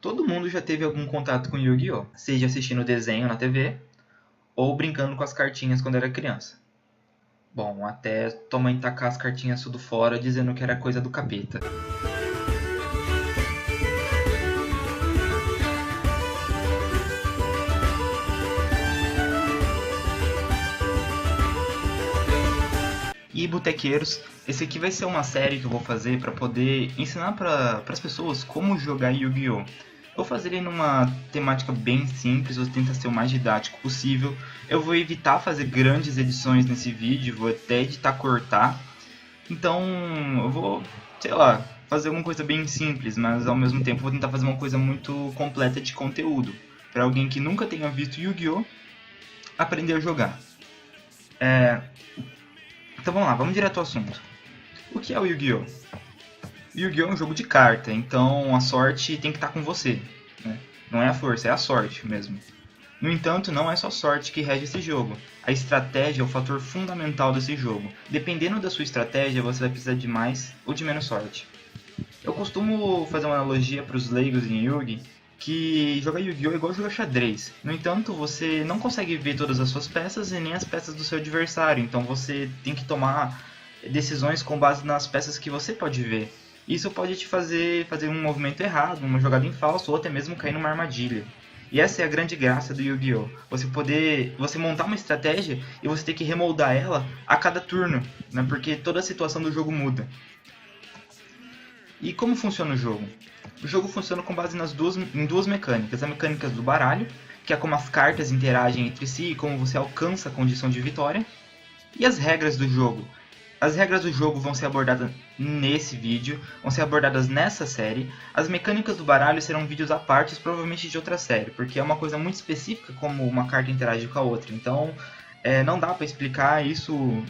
Todo mundo já teve algum contato com Yu-Gi-Oh! Seja assistindo desenho na TV ou brincando com as cartinhas quando era criança. Bom, até tua mãe tacar as cartinhas tudo fora dizendo que era coisa do capeta. E botequeiros, esse aqui vai ser uma série que eu vou fazer para poder ensinar para as pessoas como jogar Yu-Gi-Oh! Vou fazer ele numa temática bem simples, vou tentar ser o mais didático possível. Eu vou evitar fazer grandes edições nesse vídeo, vou até editar cortar. Então eu vou, sei lá, fazer alguma coisa bem simples, mas ao mesmo tempo vou tentar fazer uma coisa muito completa de conteúdo. Para alguém que nunca tenha visto Yu-Gi-Oh! Aprender a jogar. Então vamos lá, vamos direto ao assunto. O que é o Yu-Gi-Oh? Yu-Gi-Oh é um jogo de carta, então a sorte tem que estar com você, né? Não é a força, é a sorte mesmo. No entanto, não é só sorte que rege esse jogo. A estratégia é o fator fundamental desse jogo. Dependendo da sua estratégia, você vai precisar de mais ou de menos sorte. Eu costumo fazer uma analogia para os leigos em Yu-Gi, que jogar Yu-Gi-Oh é igual jogar xadrez. No entanto, você não consegue ver todas as suas peças e nem as peças do seu adversário, então você tem que tomar decisões com base nas peças que você pode ver. Isso pode te fazer um movimento errado, uma jogada em falso ou até mesmo cair numa armadilha. E essa é a grande graça do Yu-Gi-Oh! Você montar uma estratégia e você ter que remoldar ela a cada turno, né? Porque toda a situação do jogo muda. E como funciona o jogo? O jogo funciona com base em duas mecânicas. A mecânica do baralho, que é como as cartas interagem entre si e como você alcança a condição de vitória. E as regras do jogo. As regras do jogo vão ser abordadas nesse vídeo, vão ser abordadas nessa série. As mecânicas do baralho serão vídeos à parte, provavelmente de outra série, porque é uma coisa muito específica como uma carta interage com a outra. Então não dá para explicar isso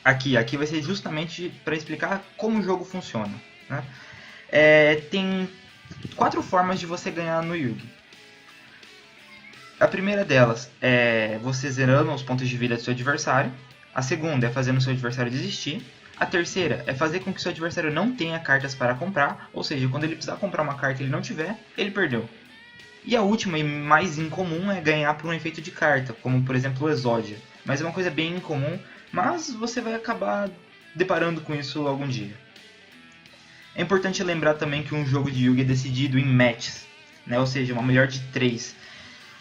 aqui. Aqui vai ser justamente para explicar como o jogo funciona, né? Tem 4 formas de você ganhar no Yu-Gi. A primeira delas é você zerando os pontos de vida do seu adversário. A segunda é fazendo o seu adversário desistir. A terceira é fazer com que o seu adversário não tenha cartas para comprar. Ou seja, quando ele precisar comprar uma carta e ele não tiver, ele perdeu. E a última e mais incomum é ganhar por um efeito de carta, como por exemplo o Exódia. Mas é uma coisa bem incomum, mas você vai acabar deparando com isso algum dia. É importante lembrar também que um jogo de Yu-Gi é decidido em matches, né? Ou seja, uma melhor de 3.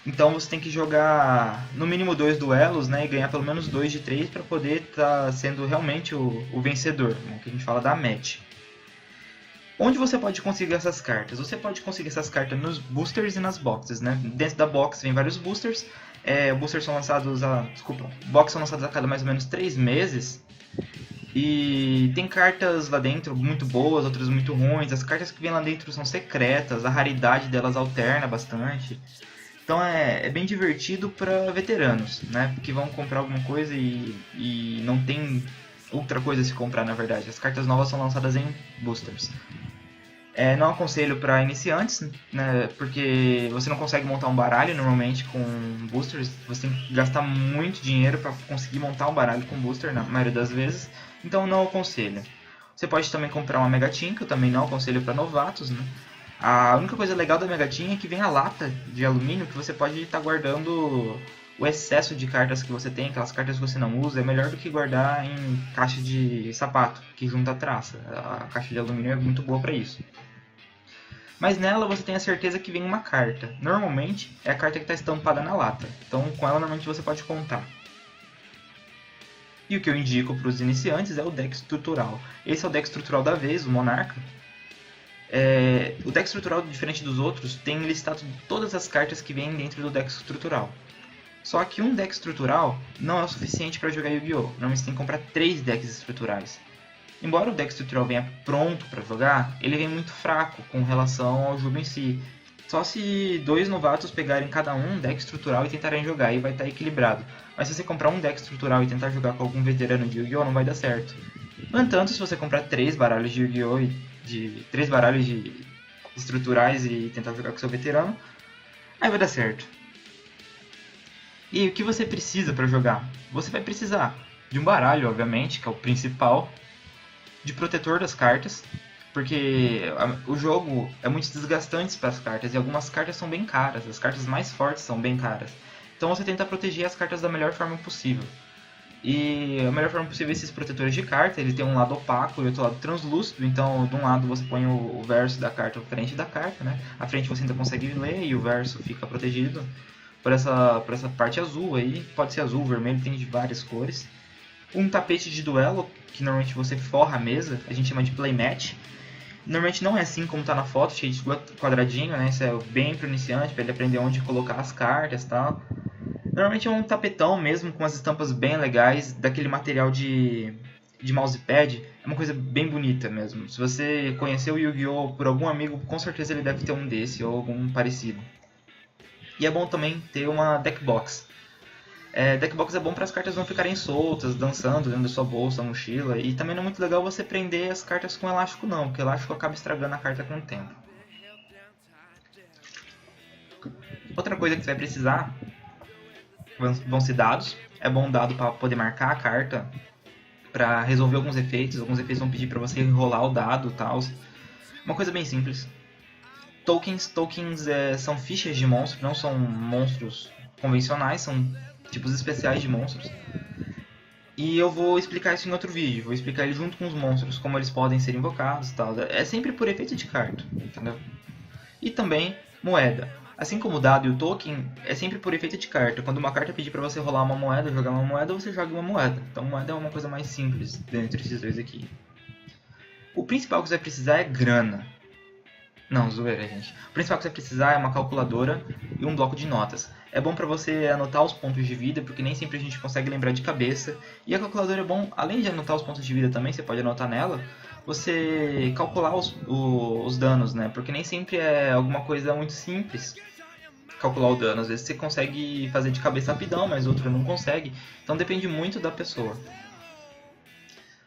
Então você tem que jogar no mínimo 2 duelos, né? E ganhar pelo menos 2 de 3 para poder estar sendo realmente o vencedor, né? Que a gente fala da match. Onde você pode conseguir essas cartas? Você pode conseguir essas cartas nos boosters e nas boxes, né? Dentro da box vem vários boosters. Boosters são lançados boxes são lançados a cada mais ou menos 3 meses. E tem cartas lá dentro muito boas, outras muito ruins. As cartas que vêm lá dentro são secretas, a raridade delas alterna bastante. Então é bem divertido para veteranos, né? Que vão comprar alguma coisa e não tem outra coisa a se comprar, na verdade. As cartas novas são lançadas em boosters. Não aconselho para iniciantes, né? Porque você não consegue montar um baralho normalmente com boosters. Você tem que gastar muito dinheiro para conseguir montar um baralho com booster, na maioria das vezes. Então não aconselho. Você pode também comprar uma Mega Tin, que eu também não aconselho para novatos, né? A única coisa legal da Mega Tin é que vem a lata de alumínio que você pode estar guardando o excesso de cartas que você tem, aquelas cartas que você não usa. É melhor do que guardar em caixa de sapato, que junta traça. A caixa de alumínio é muito boa para isso. Mas nela você tem a certeza que vem uma carta. Normalmente é a carta que está estampada na lata. Então com ela normalmente você pode contar. E o que eu indico para os iniciantes é o deck estrutural. Esse é o deck estrutural da vez, o Monarca. O deck estrutural, diferente dos outros, tem listado todas as cartas que vêm dentro do deck estrutural. Só que um deck estrutural não é o suficiente para jogar Yu-Gi-Oh! Normalmente você tem que comprar 3 decks estruturais. Embora o deck estrutural venha pronto para jogar, ele vem muito fraco com relação ao jogo em si. Só se 2 novatos pegarem cada um deck estrutural e tentarem jogar, aí vai estar equilibrado. Mas se você comprar um deck estrutural e tentar jogar com algum veterano de Yu-Gi-Oh! Não vai dar certo. No entanto, se você comprar 3 baralhos de Yu-Gi-Oh! 3 baralhos estruturais e tentar jogar com seu veterano, aí vai dar certo. E o que você precisa para jogar? Você vai precisar de um baralho, obviamente, que é o principal, de protetor das cartas, porque o jogo é muito desgastante para as cartas e algumas cartas são bem caras, as cartas mais fortes são bem caras. Então você tenta proteger as cartas da melhor forma possível. E a melhor forma possível é esses protetores de carta, ele tem um lado opaco e outro lado translúcido, então de um lado você põe o verso da carta à frente da carta, né? A frente você ainda consegue ler e o verso fica protegido por essa parte azul aí, pode ser azul, vermelho, tem de várias cores. Um tapete de duelo, que normalmente você forra a mesa, a gente chama de playmat. Normalmente não é assim como está na foto, cheio de quadradinho, né? Isso é bem para o iniciante, para ele aprender onde colocar as cartas e tal. Normalmente é um tapetão mesmo, com as estampas bem legais, daquele material de mousepad. É uma coisa bem bonita mesmo. Se você conheceu o Yu-Gi-Oh! Por algum amigo, com certeza ele deve ter um desse ou algum parecido. E é bom também ter uma deck box. Deck box é bom para as cartas não ficarem soltas, dançando dentro da sua bolsa, mochila. E também não é muito legal você prender as cartas com elástico não, porque o elástico acaba estragando a carta com o tempo. Outra coisa que você vai precisar vão ser dados. É bom dado para poder marcar a carta, para resolver alguns efeitos. Alguns efeitos vão pedir para você enrolar o dado e tal. Uma coisa bem simples. Tokens são fichas de monstros, não são monstros convencionais, são tipos especiais de monstros. E eu vou explicar isso em outro vídeo, vou explicar ele junto com os monstros, como eles podem ser invocados e tal. É sempre por efeito de carta, entendeu? E também moeda. Assim como o dado e o token, é sempre por efeito de carta. Quando uma carta pedir para você rolar uma moeda, jogar uma moeda, você joga uma moeda. Então moeda é uma coisa mais simples dentre esses dois aqui. O principal que você vai precisar é grana. Não, zoeira, gente. O principal que você vai precisar é uma calculadora e um bloco de notas. É bom para você anotar os pontos de vida, porque nem sempre a gente consegue lembrar de cabeça. E a calculadora é bom, além de anotar os pontos de vida também, você pode anotar nela, você calcular os danos, né? Porque nem sempre é alguma coisa muito simples calcular o dano. Às vezes você consegue fazer de cabeça rapidão, mas outro não consegue. Então depende muito da pessoa.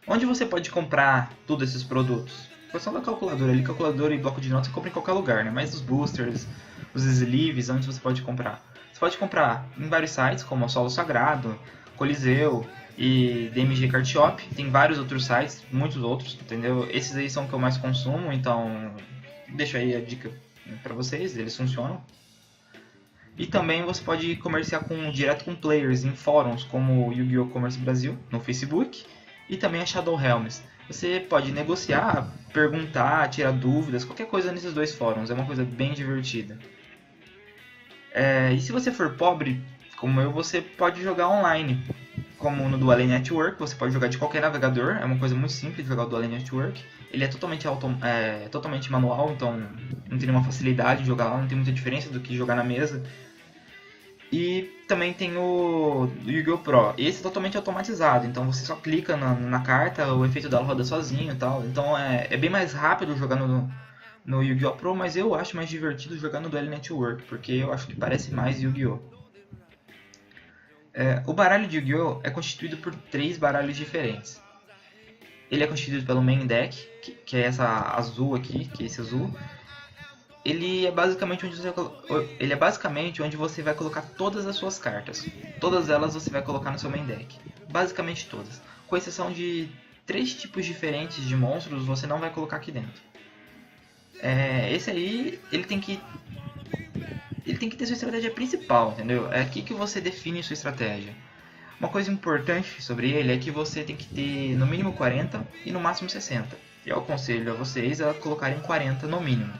Onde você pode comprar todos esses produtos? Foi só da calculadora ali, calculadora e bloco de notas você compra em qualquer lugar, né? Mas os boosters, os sleeves, onde você pode comprar? Você pode comprar em vários sites, como o Solo Sagrado, Coliseu e DMG Card Shop. Tem vários outros sites, muitos outros, entendeu? Esses aí são que eu mais consumo, então deixo aí a dica para vocês, eles funcionam. E também você pode comerciar direto com players em fóruns como o Yu-Gi-Oh! Commerce Brasil, no Facebook, e também a Shadow Realms. Você pode negociar, perguntar, tirar dúvidas, qualquer coisa nesses dois fóruns, é uma coisa bem divertida. E se você for pobre, como eu, você pode jogar online, como no Dual Network, você pode jogar de qualquer navegador, é uma coisa muito simples jogar o Dual Network. Ele é totalmente manual, então não tem nenhuma facilidade de jogar lá, não tem muita diferença do que jogar na mesa. E também tem o Yu-Gi-Oh! Pro. Esse é totalmente automatizado, então você só clica na carta, o efeito dela roda sozinho e tal. Então é bem mais rápido jogar no Yu-Gi-Oh! Pro, mas eu acho mais divertido jogar no Duel Network, porque eu acho que parece mais Yu-Gi-Oh! O baralho de Yu-Gi-Oh! É constituído por 3 baralhos diferentes. Ele é constituído pelo Main Deck, que é essa azul aqui, que é esse azul. Ele é basicamente onde você vai colocar todas as suas cartas. Todas elas você vai colocar no seu main deck. Basicamente todas. Com exceção de 3 tipos diferentes de monstros, você não vai colocar aqui dentro. Esse aí, ele tem que ter sua estratégia principal, entendeu? É aqui que você define sua estratégia. Uma coisa importante sobre ele é que você tem que ter no mínimo 40 e no máximo 60. Eu aconselho a vocês a colocarem 40 no mínimo,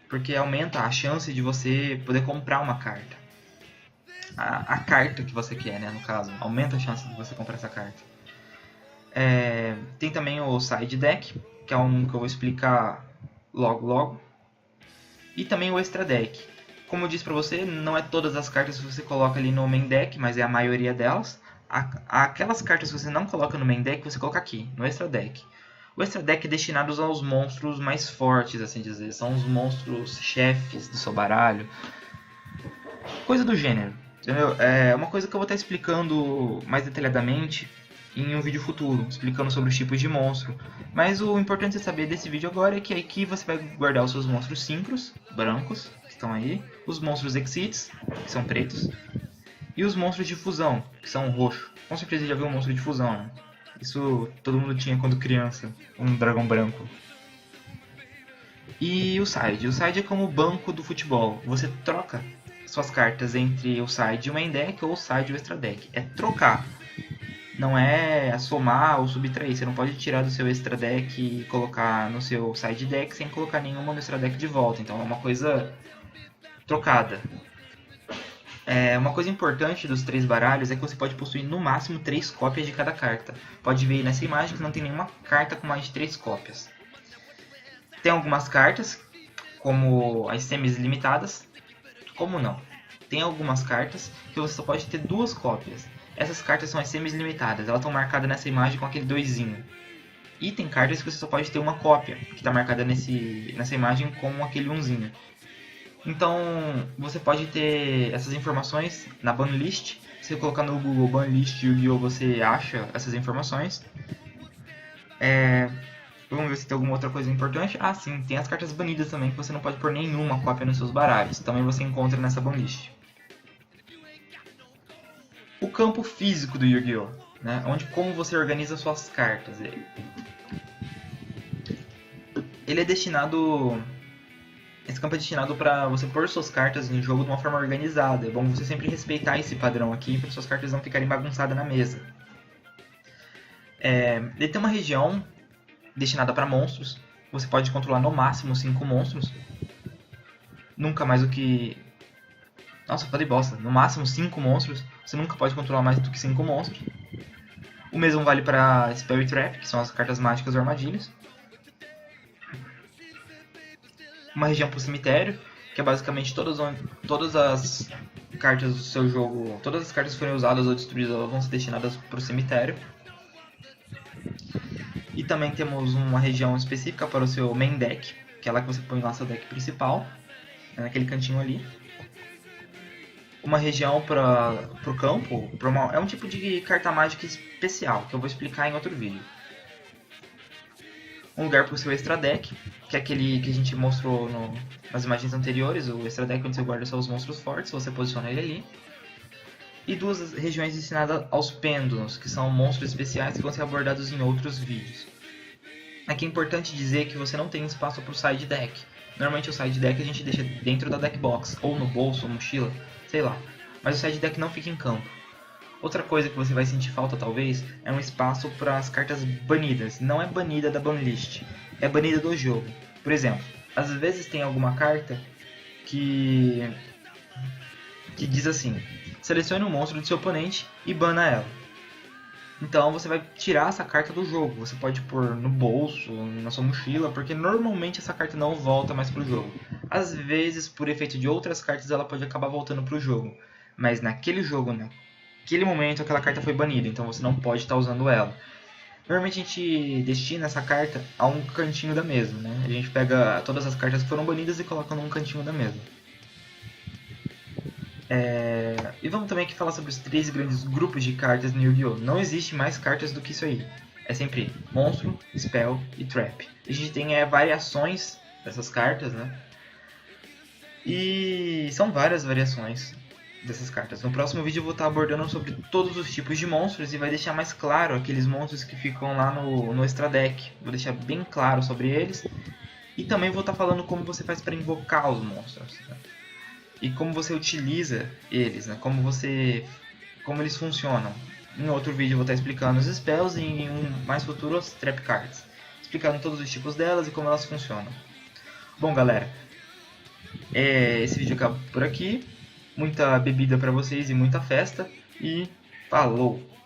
porque aumenta a chance de você poder comprar uma carta. A carta que você quer, né, no caso. Aumenta a chance de você comprar essa carta. Tem também o Side Deck, que é um que eu vou explicar logo. E também o Extra Deck. Como eu disse pra você, não é todas as cartas que você coloca ali no Main Deck, mas é a maioria delas. Aquelas cartas que você não coloca no Main Deck, você coloca aqui, no Extra Deck. O Extra Deck é destinado aos monstros mais fortes, assim dizer. São os monstros chefes do seu baralho. Coisa do gênero. Entendeu? É uma coisa que eu vou estar explicando mais detalhadamente em um vídeo futuro, explicando sobre os tipos de monstro. Mas o importante você saber desse vídeo agora é que aqui você vai guardar os seus monstros síncros, brancos, que estão aí. Os monstros Exits, que são pretos. E os monstros de fusão, que são roxos. Com certeza já viu um monstro de fusão, né? Isso todo mundo tinha quando criança, um dragão branco. E o side. O side é como o banco do futebol. Você troca suas cartas entre o side e o main deck ou o side e o extra deck. É trocar. Não é somar ou subtrair. Você não pode tirar do seu extra deck e colocar no seu side deck sem colocar nenhuma no extra deck de volta. Então é uma coisa trocada. Uma coisa importante dos 3 baralhos é que você pode possuir no máximo 3 cópias de cada carta. Pode ver nessa imagem que não tem nenhuma carta com mais de 3 cópias. Tem algumas cartas, como as semis limitadas. Como não? Tem algumas cartas que você só pode ter 2 cópias. Essas cartas são as semis limitadas, elas estão marcadas nessa imagem com aquele 2zinho. E tem cartas que você só pode ter uma cópia, que está marcada nessa imagem com aquele 1zinho. Então, você pode ter essas informações na banlist. Se você colocar no Google banlist Yu-Gi-Oh! Você acha essas informações. Vamos ver se tem alguma outra coisa importante. Ah, sim, tem as cartas banidas também, que você não pode pôr nenhuma cópia nos seus baralhos. Também você encontra nessa banlist. O campo físico do Yu-Gi-Oh! Né? Como você organiza suas cartas. Ele é destinado... Esse campo é destinado para você pôr suas cartas no jogo de uma forma organizada. É bom você sempre respeitar esse padrão aqui para suas cartas não ficarem bagunçadas na mesa. Ele tem uma região destinada para monstros. Você pode controlar no máximo 5 monstros. Nunca mais do que... Nossa, falei bosta. No máximo 5 monstros. Você nunca pode controlar mais do que 5 monstros. O mesmo vale para Spell e Trap, que são as cartas mágicas ou armadilhas. Uma região para o cemitério, que é basicamente todas as cartas do seu jogo, todas as cartas que forem usadas ou destruídas vão ser destinadas para o cemitério. E também temos uma região específica para o seu main deck, que é lá que você põe lá seu deck principal, naquele cantinho ali. Uma região para o campo, é um tipo de carta mágica especial, que eu vou explicar em outro vídeo. Um lugar para o seu extra deck, que é aquele que a gente mostrou nas imagens anteriores, o extra deck onde você guarda só os monstros fortes, você posiciona ele ali. E 2 regiões destinadas aos pêndulos, que são monstros especiais que vão ser abordados em outros vídeos. Aqui é importante dizer que você não tem espaço para o side deck. Normalmente o side deck a gente deixa dentro da deck box, ou no bolso, ou mochila, sei lá. Mas o side deck não fica em campo. Outra coisa que você vai sentir falta, talvez, é um espaço para as cartas banidas. Não é banida da banlist, é banida do jogo. Por exemplo, às vezes tem alguma carta que diz assim: selecione um monstro do seu oponente e bana ela. Então você vai tirar essa carta do jogo. Você pode pôr no bolso, na sua mochila, porque normalmente essa carta não volta mais pro jogo. Às vezes, por efeito de outras cartas, ela pode acabar voltando pro jogo. Mas naquele jogo, naquele momento, aquela carta foi banida, então você não pode estar usando ela. Normalmente a gente destina essa carta a um cantinho da mesa, né? A gente pega todas as cartas que foram banidas e coloca num cantinho da mesa. E vamos também aqui falar sobre os 3 grandes grupos de cartas no Yu-Gi-Oh! Não existe mais cartas do que isso aí. É sempre monstro, spell e trap. A gente tem variações dessas cartas, né? E são várias variações dessas cartas. No próximo vídeo eu vou estar abordando sobre todos os tipos de monstros e vai deixar mais claro aqueles monstros que ficam lá no extra deck. Vou deixar bem claro sobre eles. E também vou estar falando como você faz para invocar os monstros, né? E como você utiliza eles, né? Como eles funcionam. Em outro vídeo eu vou estar explicando os spells e em um mais futuro as trap cards, explicando todos os tipos delas e como elas funcionam. Bom, galera, esse vídeo acaba por aqui. Muita bebida para vocês e muita festa. E falou!